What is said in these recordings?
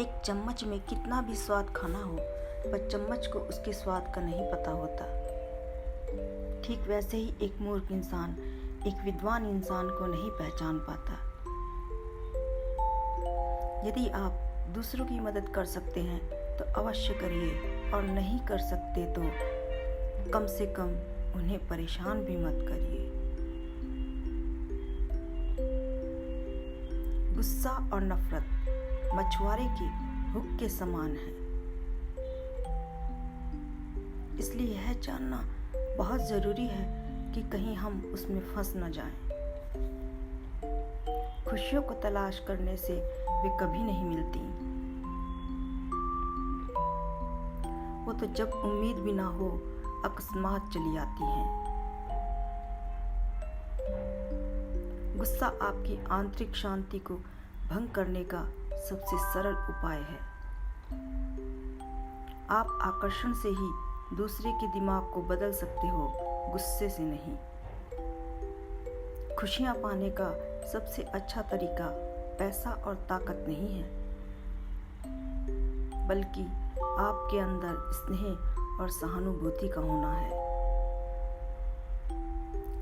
एक चम्मच में कितना भी स्वाद खाना हो, पर चम्मच को उसके स्वाद का नहीं पता होता। ठीक वैसे ही एक मूर्ख इंसान एक विद्वान इंसान को नहीं पहचान पाता। यदि आप दूसरों की मदद कर सकते हैं तो अवश्य करिए, और नहीं कर सकते तो कम से कम उन्हें परेशान भी मत करिए। गुस्सा और नफरत मछुआरे की हुक के समान है, इसलिए यह जानना बहुत जरूरी है कि कहीं हम उसमें फंस न जाएं। खुशियों को तलाश करने से वे कभी नहीं मिलती, वो तो जब उम्मीद भी ना हो अकस्मात चली आती हैं। गुस्सा आपकी आंतरिक शांति को भंग करने का सबसे सरल उपाय है। आप आकर्षण से ही दूसरे के दिमाग को बदल सकते हो, गुस्से से नहीं। खुशियां पाने का सबसे अच्छा तरीका पैसा और ताकत नहीं है, बल्कि आपके अंदर स्नेह और सहानुभूति का होना है।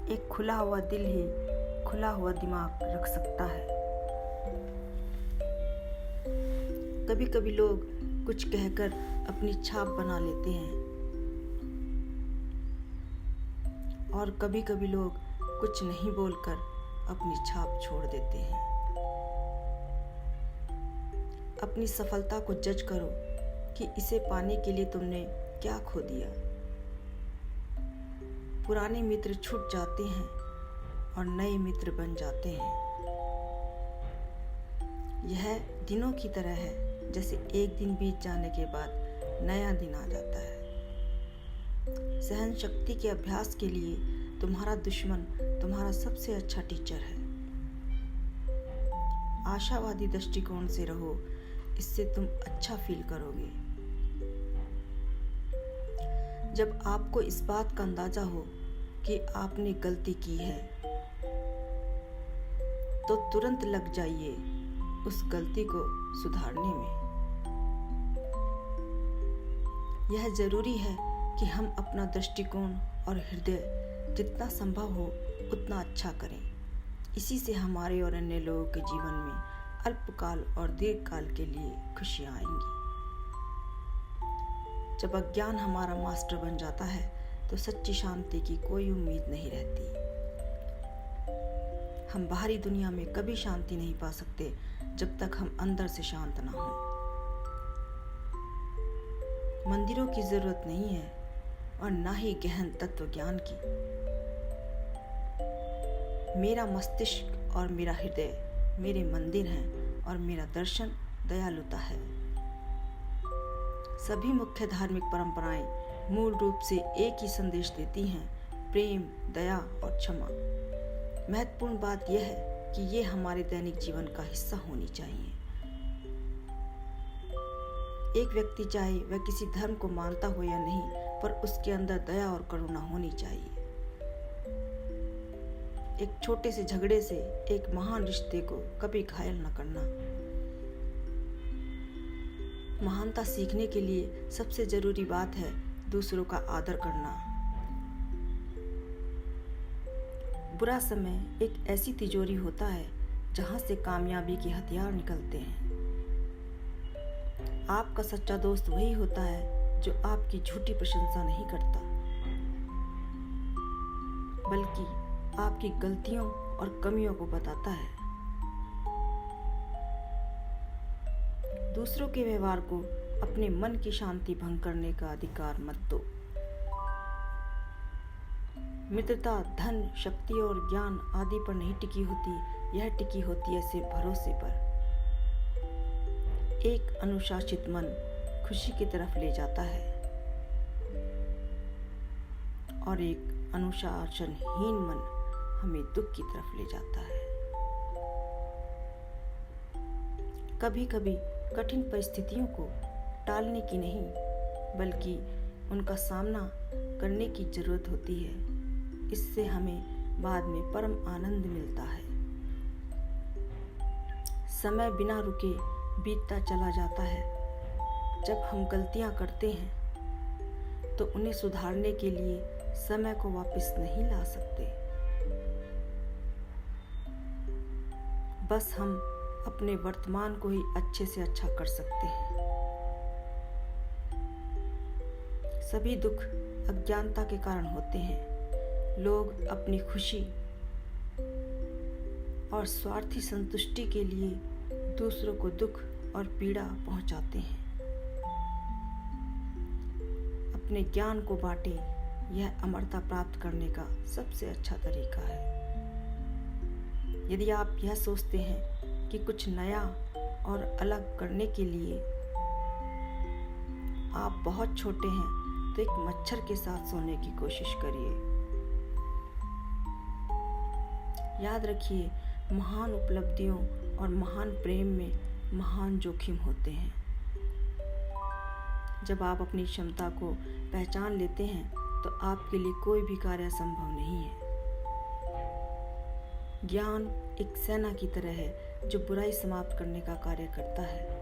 एक खुला हुआ दिल ही खुला हुआ दिमाग रख सकता है। कभी कभी लोग कुछ कहकर अपनी छाप बना लेते हैं, और कभी कभी लोग कुछ नहीं बोलकर अपनी छाप छोड़ देते हैं। अपनी सफलता को जज करो कि इसे पाने के लिए तुमने क्या खो दिया। पुराने मित्र छूट जाते हैं और नए मित्र बन जाते हैं। यह दिनों की तरह है, जैसे एक दिन बीत जाने के बाद नया दिन आ जाता है। सहन शक्ति के अभ्यास के लिए तुम्हारा दुश्मन तुम्हारा सबसे अच्छा टीचर है। आशावादी दृष्टिकोण से रहो, इससे तुम अच्छा फील करोगे। जब आपको इस बात का अंदाजा हो कि आपने गलती की है, तो तुरंत लग जाइए उस गलती को सुधारने में। यह जरूरी है कि हम अपना दृष्टिकोण और हृदय जितना संभव हो उतना अच्छा करें। इसी से हमारे और अन्य लोगों के जीवन में अल्पकाल और दीर्घकाल के लिए खुशियां आएंगी। जब अज्ञान हमारा मास्टर बन जाता है तो सच्ची शांति की कोई उम्मीद नहीं रहती। हम बाहरी दुनिया में कभी शांति नहीं पा सकते जब तक हम अंदर से शांत ना हो। मंदिरों की जरूरत नहीं है और ना ही गहन तत्व ज्ञान की। मेरा मस्तिष्क और मेरा हृदय मेरे मंदिर हैं, और मेरा दर्शन दयालुता है। सभी मुख्य धार्मिक परंपराएं मूल रूप से एक ही संदेश देती हैं: प्रेम, दया और क्षमा। महत्वपूर्ण बात यह है कि ये हमारे दैनिक जीवन का हिस्सा होनी चाहिए। एक व्यक्ति चाहे वह किसी धर्म को मानता हो या नहीं, पर उसके अंदर दया और करुणा होनी चाहिए। एक छोटे से झगड़े से एक महान रिश्ते को कभी घायल न करना। महानता सीखने के लिए सबसे जरूरी बात है दूसरों का आदर करना। बुरा समय एक ऐसी तिजोरी होता है जहां से कामयाबी के हथियार निकलते हैं। आपका सच्चा दोस्त वही होता है जो आपकी झूठी प्रशंसा नहीं करता, बल्कि आपकी गलतियों और कमियों को बताता है। दूसरों के व्यवहार को अपने मन की शांति भंग करने का अधिकार मत दो। मित्रता धन, शक्ति और ज्ञान आदि पर नहीं टिकी होती, यह टिकी होती है सिर्फ भरोसे पर। एक अनुशासित मन खुशी की तरफ ले जाता है, और एक अनुशासनहीन मन हमें दुख की तरफ ले जाता है। कभी कभी कठिन परिस्थितियों को टालने की नहीं, बल्कि उनका सामना करने की जरूरत होती है। इससे हमें बाद में परम आनंद मिलता है। समय बिना रुके बीतता चला जाता है। जब हम गलतियां करते हैं तो उन्हें सुधारने के लिए समय को वापस नहीं ला सकते। बस हम अपने वर्तमान को ही अच्छे से अच्छा कर सकते हैं। सभी दुख अज्ञानता के कारण होते हैं। लोग अपनी खुशी और स्वार्थी संतुष्टि के लिए दूसरों को दुख और पीड़ा पहुंचाते हैं। अपने ज्ञान को बांटे, यह अमरता प्राप्त करने का सबसे अच्छा तरीका है। यदि आप यह सोचते हैं कि कुछ नया और अलग करने के लिए आप बहुत छोटे हैं, तो एक मच्छर के साथ सोने की कोशिश करिए। याद रखिए, महान उपलब्धियों और महान प्रेम में महान जोखिम होते हैं। जब आप अपनी क्षमता को पहचान लेते हैं तो आपके लिए कोई भी कार्य असंभव नहीं है। ज्ञान एक सेना की तरह है जो बुराई समाप्त करने का कार्य करता है।